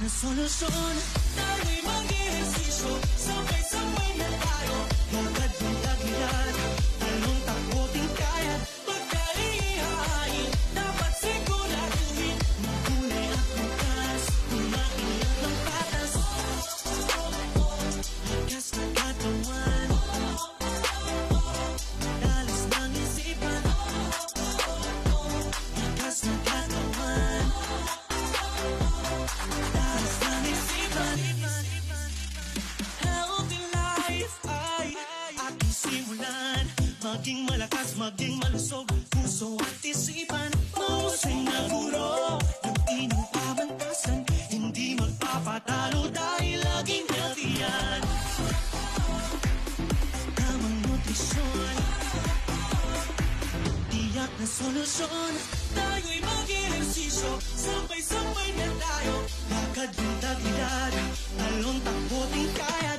solusyon. Tayo'y mag-ehersisyo, sabay-sabay na tayo. Lakad ng tagilid, talong takbo din kaya. Pagkalihain, dapat siguraduhin. Makulay at bukas, kumakilat ng patas. Lakas na katawan, dalas ng isipan. Lakas na katawan, dalas ng isipan. Healthy life ay ating simulan. Maging malakas, maging malusog, puso at isipan. Mahusay na guro, ng inyong pamantasan. Hindi magpapatalo dahil laging healthy yan. Tamang nutrisyon, tiyak na solusyon. Tayo'y mag-ehersisyo, sabay-sabay na tayo. Lakad yung tagilid, talong takbo din kaya.